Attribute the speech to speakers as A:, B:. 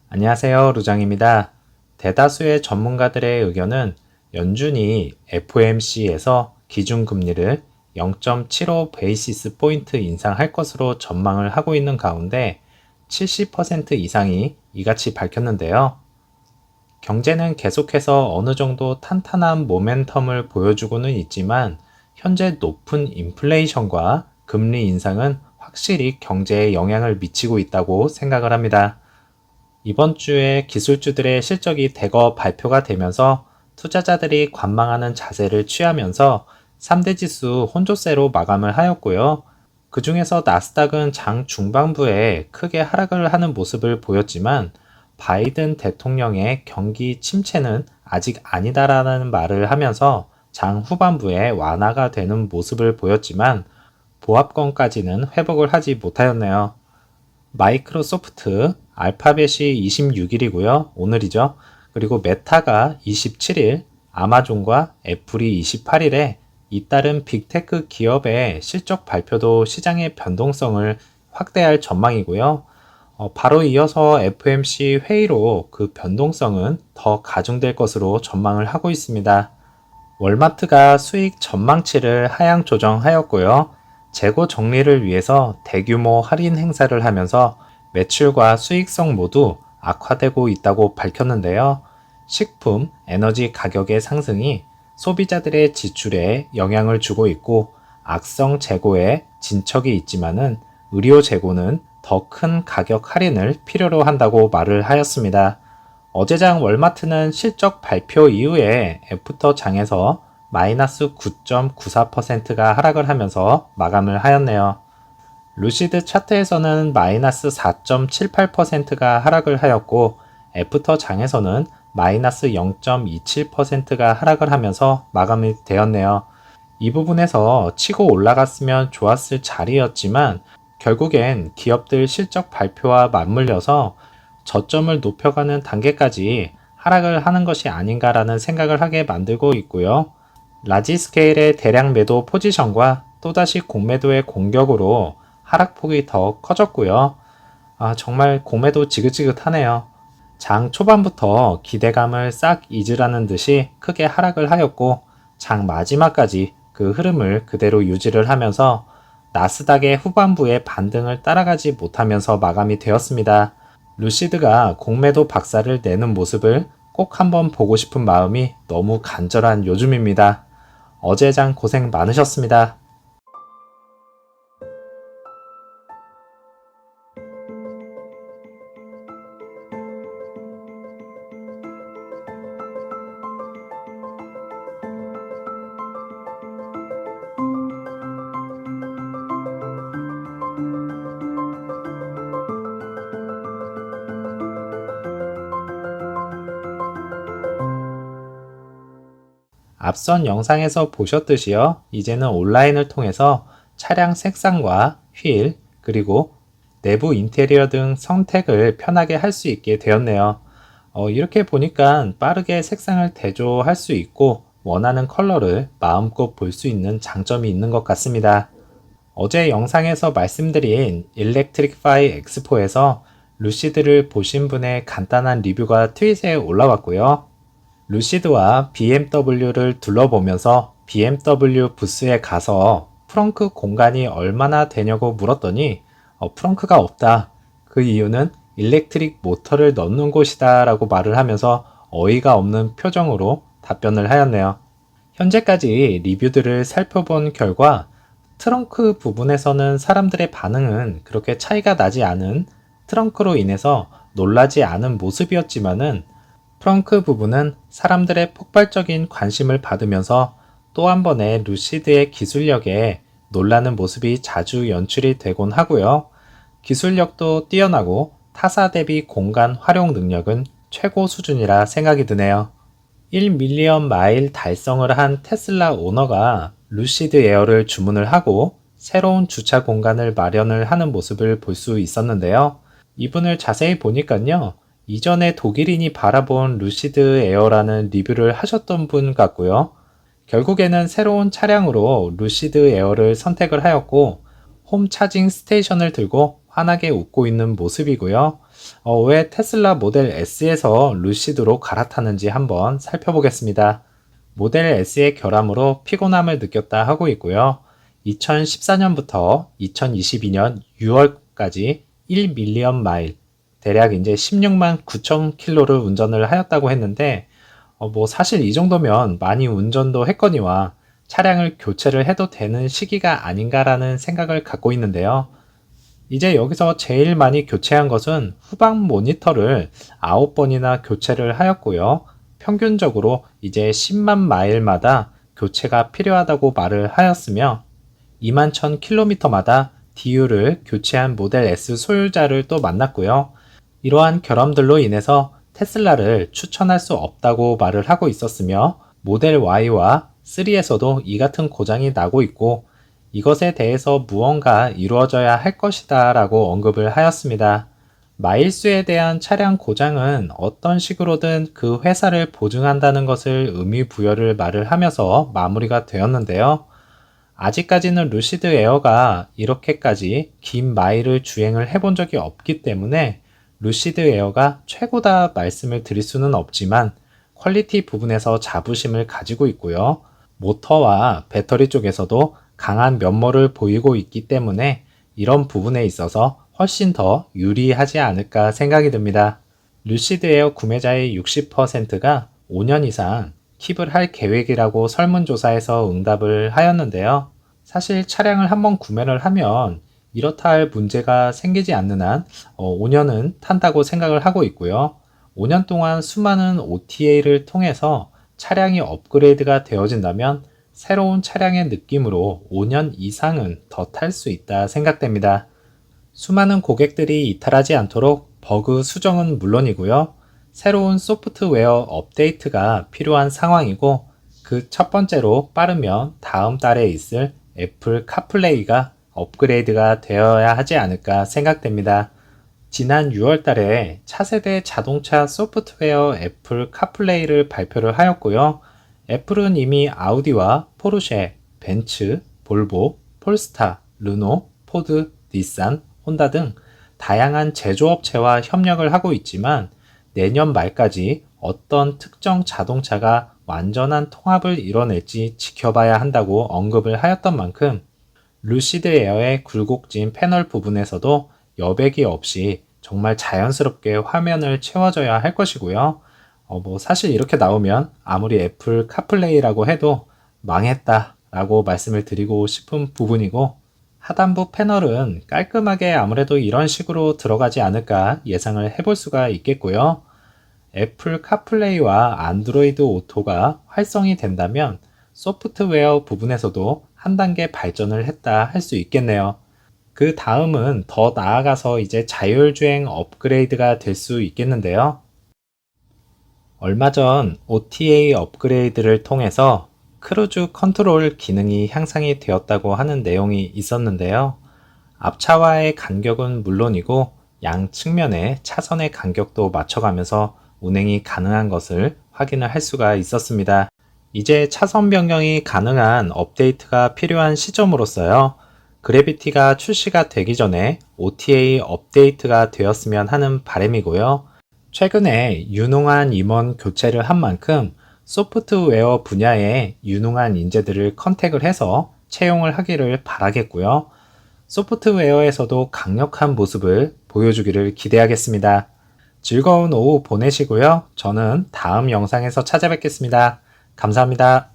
A: 안녕하세요, 루장입니다. 대다수의 전문가들의 의견은 연준이 FOMC에서 기준금리를 0.75 베이시스 포인트 인상할 것으로 전망을 하고 있는 가운데 70% 이상이 이같이 밝혔는데요. 경제는 계속해서 어느 정도 탄탄한 모멘텀을 보여주고는 있지만 현재 높은 인플레이션과 금리 인상은 확실히 경제에 영향을 미치고 있다고 생각을 합니다. 이번 주에 기술주들의 실적이 대거 발표가 되면서 투자자들이 관망하는 자세를 취하면서 3대 지수 혼조세로 마감을 하였고요. 그 중에서 나스닥은 장 중반부에 크게 하락을 하는 모습을 보였지만 바이든 대통령의 경기 침체는 아직 아니다라는 말을 하면서 장 후반부에 완화가 되는 모습을 보였지만 보합권까지는 회복을 하지 못하였네요. 마이크로소프트, 알파벳이 26일이고요. 오늘이죠. 그리고 메타가 27일, 아마존과 애플이 28일에 잇따른 빅테크 기업의 실적 발표도 시장의 변동성을 확대할 전망이고요. 바로 이어서 FOMC 회의로 그 변동성은 더 가중될 것으로 전망을 하고 있습니다. 월마트가 수익 전망치를 하향 조정하였고요. 재고 정리를 위해서 대규모 할인 행사를 하면서 매출과 수익성 모두 악화되고 있다고 밝혔는데요. 식품, 에너지 가격의 상승이 소비자들의 지출에 영향을 주고 있고 악성 재고에 진척이 있지만은 의료 재고는 더 큰 가격 할인을 필요로 한다고 말을 하였습니다. 어제장 월마트는 실적 발표 이후에 애프터 장에서 마이너스 9.94%가 하락을 하면서 마감을 하였네요. 루시드 차트에서는 마이너스 4.78%가 하락을 하였고 애프터 장에서는 마이너스 0.27%가 하락을 하면서 마감이 되었네요. 이 부분에서 치고 올라갔으면 좋았을 자리였지만 결국엔 기업들 실적 발표와 맞물려서 저점을 높여가는 단계까지 하락을 하는 것이 아닌가라는 생각을 하게 만들고 있고요. 라지 스케일의 대량 매도 포지션과 또다시 공매도의 공격으로 하락폭이 더 커졌고요. 정말 공매도 지긋지긋하네요. 장 초반부터 기대감을 싹 잊으라는 듯이 크게 하락을 하였고 장 마지막까지 그 흐름을 그대로 유지를 하면서 나스닥의 후반부의 반등을 따라가지 못하면서 마감이 되었습니다. 루시드가 공매도 박살을 내는 모습을 꼭 한번 보고 싶은 마음이 너무 간절한 요즘입니다. 어제 장 고생 많으셨습니다. 앞선 영상에서 보셨듯이요. 이제는 온라인을 통해서 차량 색상과 휠, 그리고 내부 인테리어 등 선택을 편하게 할 수 있게 되었네요. 이렇게 보니까 빠르게 색상을 대조할 수 있고 원하는 컬러를 마음껏 볼 수 있는 장점이 있는 것 같습니다. 어제 영상에서 말씀드린 일렉트릭파이 엑스포에서 루시드를 보신 분의 간단한 리뷰가 트윗에 올라왔고요. 루시드와 BMW를 둘러보면서 BMW 부스에 가서 프렁크 공간이 얼마나 되냐고 물었더니 프렁크가 없다. 그 이유는 일렉트릭 모터를 넣는 곳이다 라고 말을 하면서 어이가 없는 표정으로 답변을 하였네요. 현재까지 리뷰들을 살펴본 결과 트렁크 부분에서는 사람들의 반응은 그렇게 차이가 나지 않은 트렁크로 인해서 놀라지 않은 모습이었지만은 트렁크 부분은 사람들의 폭발적인 관심을 받으면서 또 한 번의 루시드의 기술력에 놀라는 모습이 자주 연출이 되곤 하고요. 기술력도 뛰어나고 타사 대비 공간 활용 능력은 최고 수준이라 생각이 드네요. 1밀리언 마일 달성을 한 테슬라 오너가 루시드 에어를 주문을 하고 새로운 주차 공간을 마련을 하는 모습을 볼 수 있었는데요. 이분을 자세히 보니까요. 이전에 독일인이 바라본 루시드 에어라는 리뷰를 하셨던 분 같고요. 결국에는 새로운 차량으로 루시드 에어를 선택을 하였고 홈 차징 스테이션을 들고 환하게 웃고 있는 모습이고요. 왜 테슬라 모델 S에서 루시드로 갈아타는지 한번 살펴보겠습니다. 모델 S의 결함으로 피곤함을 느꼈다 하고 있고요. 2014년부터 2022년 6월까지 1밀리언 마일, 대략 이제 16만 9천 킬로를 운전을 하였다고 했는데, 사실 이 정도면 많이 운전도 했거니와 차량을 교체를 해도 되는 시기가 아닌가라는 생각을 갖고 있는데요. 이제 여기서 제일 많이 교체한 것은 후방 모니터를 9번이나 교체를 하였고요. 평균적으로 이제 10만 마일마다 교체가 필요하다고 말을 하였으며 2만 1000km마다 DU를 교체한 모델 S 소유자를 또 만났고요. 이러한 결함들로 인해서 테슬라를 추천할 수 없다고 말을 하고 있었으며 모델 Y와 3에서도 이 같은 고장이 나고 있고 이것에 대해서 무언가 이루어져야 할 것이다 라고 언급을 하였습니다. 마일수에 대한 차량 고장은 어떤 식으로든 그 회사를 보증한다는 것을 의미 부여를 말을 하면서 마무리가 되었는데요. 아직까지는 루시드 에어가 이렇게까지 긴 마일을 주행을 해본 적이 없기 때문에 루시드 에어가 최고다 말씀을 드릴 수는 없지만 퀄리티 부분에서 자부심을 가지고 있고요. 모터와 배터리 쪽에서도 강한 면모를 보이고 있기 때문에 이런 부분에 있어서 훨씬 더 유리하지 않을까 생각이 듭니다. 루시드 에어 구매자의 60%가 5년 이상 킵을 할 계획이라고 설문조사에서 응답을 하였는데요. 사실 차량을 한번 구매를 하면 이렇다 할 문제가 생기지 않는 한 5년은 탄다고 생각을 하고 있고요. 5년 동안 수많은 OTA를 통해서 차량이 업그레이드가 되어진다면 새로운 차량의 느낌으로 5년 이상은 더 탈 수 있다 생각됩니다. 수많은 고객들이 이탈하지 않도록 버그 수정은 물론이고요. 새로운 소프트웨어 업데이트가 필요한 상황이고 그 첫 번째로 빠르면 다음 달에 있을 애플 카플레이가 업그레이드가 되어야 하지 않을까 생각됩니다. 지난 6월 달에 차세대 자동차 소프트웨어 애플 카플레이를 발표를 하였고요. 애플은 이미 아우디와 포르쉐, 벤츠, 볼보, 폴스타, 르노, 포드, 닛산, 혼다 등 다양한 제조업체와 협력을 하고 있지만 내년 말까지 어떤 특정 자동차가 완전한 통합을 이뤄낼지 지켜봐야 한다고 언급을 하였던 만큼 루시드 에어의 굴곡진 패널 부분에서도 여백이 없이 정말 자연스럽게 화면을 채워줘야 할 것이고요. 사실 이렇게 나오면 아무리 애플 카플레이라고 해도 망했다 라고 말씀을 드리고 싶은 부분이고 하단부 패널은 깔끔하게 아무래도 이런 식으로 들어가지 않을까 예상을 해볼 수가 있겠고요. 애플 카플레이와 안드로이드 오토가 활성이 된다면 소프트웨어 부분에서도 한 단계 발전을 했다 할 수 있겠네요. 그 다음은 더 나아가서 이제 자율주행 업그레이드가 될 수 있겠는데요. 얼마 전 OTA 업그레이드를 통해서 크루즈 컨트롤 기능이 향상이 되었다고 하는 내용이 있었는데요. 앞차와의 간격은 물론이고 양 측면의 차선의 간격도 맞춰가면서 운행이 가능한 것을 확인을 할 수가 있었습니다. 이제 차선 변경이 가능한 업데이트가 필요한 시점으로서요. 그래비티가 출시가 되기 전에 OTA 업데이트가 되었으면 하는 바람이고요. 최근에 유능한 임원 교체를 한 만큼 소프트웨어 분야에 유능한 인재들을 컨택을 해서 채용을 하기를 바라겠고요. 소프트웨어에서도 강력한 모습을 보여주기를 기대하겠습니다. 즐거운 오후 보내시고요. 저는 다음 영상에서 찾아뵙겠습니다. 감사합니다.